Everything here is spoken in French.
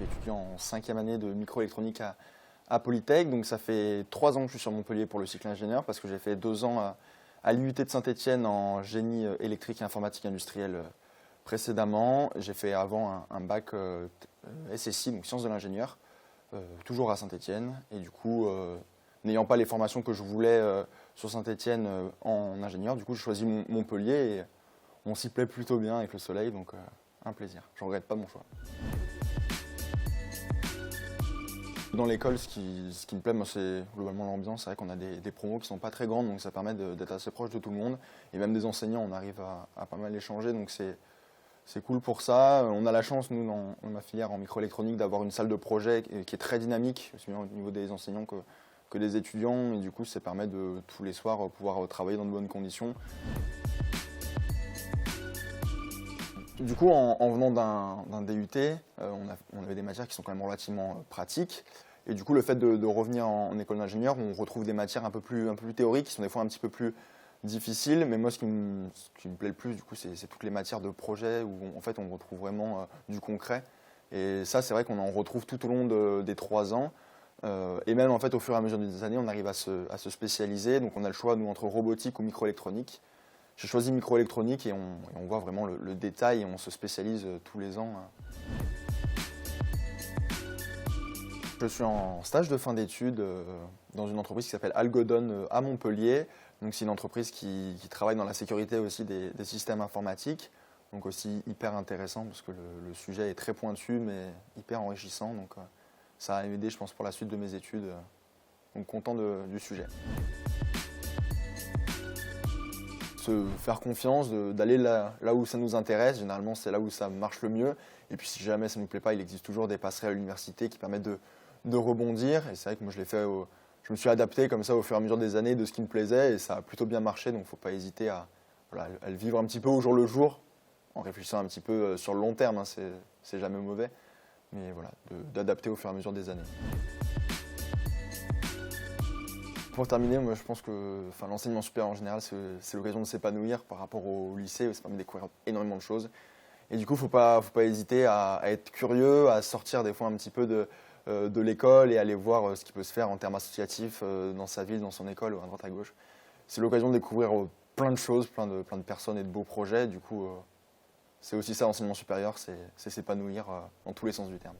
suis étudiant en 5e année de microélectronique à Polytech. Donc ça fait 3 ans que je suis sur Montpellier pour le cycle ingénieur parce que j'ai fait 2 ans à l'IUT de Saint-Étienne en génie électrique et informatique industrielle précédemment. J'ai fait avant un bac SSI, donc sciences de l'ingénieur, toujours à Saint-Étienne. Et du coup, n'ayant pas les formations que je voulais sur Saint-Étienne en ingénieur, du coup j'ai choisi Montpellier et on s'y plaît plutôt bien avec le soleil, donc un plaisir. Je ne regrette pas mon choix. Dans l'école, ce qui me plaît, moi, c'est globalement l'ambiance. C'est vrai qu'on a des promos qui ne sont pas très grandes, donc ça permet d'être assez proche de tout le monde. Et même des enseignants, on arrive à pas mal échanger, donc c'est cool pour ça. On a la chance, nous, dans ma filière en microélectronique, d'avoir une salle de projet qui est très dynamique, aussi bien au niveau des enseignants que des étudiants. Et du coup, ça permet de, tous les soirs, pouvoir travailler dans de bonnes conditions. Du coup, en venant d'un DUT, on avait des matières qui sont quand même relativement pratiques. Et du coup, le fait de revenir en école d'ingénieur, on retrouve des matières un peu plus théoriques, qui sont des fois un petit peu plus difficiles. Mais moi, ce qui me plaît le plus, du coup, c'est toutes les matières de projet où en fait, on retrouve vraiment du concret. Et ça, c'est vrai qu'on en retrouve tout au long des 3 ans. Et même en fait, au fur et à mesure des années, on arrive à se spécialiser. Donc, on a le choix, nous, entre robotique ou microélectronique. J'ai choisi microélectronique et on voit vraiment le détail et on se spécialise tous les ans. Je suis en stage de fin d'études dans une entreprise qui s'appelle Algodon à Montpellier. Donc c'est une entreprise qui travaille dans la sécurité aussi des systèmes informatiques. Donc aussi hyper intéressant parce que le sujet est très pointu mais hyper enrichissant. Donc ça va m'aider je pense pour la suite de mes études. Donc content du sujet. Se faire confiance, d'aller là où ça nous intéresse. Généralement, c'est là où ça marche le mieux. Et puis, si jamais ça ne nous plaît pas, il existe toujours des passerelles à l'université qui permettent de rebondir. Et c'est vrai que moi, je me suis adapté comme ça au fur et à mesure des années de ce qui me plaisait et ça a plutôt bien marché. Donc, il ne faut pas hésiter à le vivre un petit peu au jour le jour, en réfléchissant un petit peu sur le long terme. Hein, c'est jamais mauvais. Mais voilà, d'adapter au fur et à mesure des années. Pour terminer, moi, je pense que l'enseignement supérieur en général, c'est l'occasion de s'épanouir par rapport au lycée où ça permet de découvrir énormément de choses. Et du coup, il ne faut pas hésiter à être curieux, à sortir des fois un petit peu de l'école et aller voir ce qui peut se faire en termes associatifs dans sa ville, dans son école, à droite à gauche. C'est l'occasion de découvrir plein de choses, plein de personnes et de beaux projets. Du coup, c'est aussi ça l'enseignement supérieur, c'est s'épanouir dans tous les sens du terme.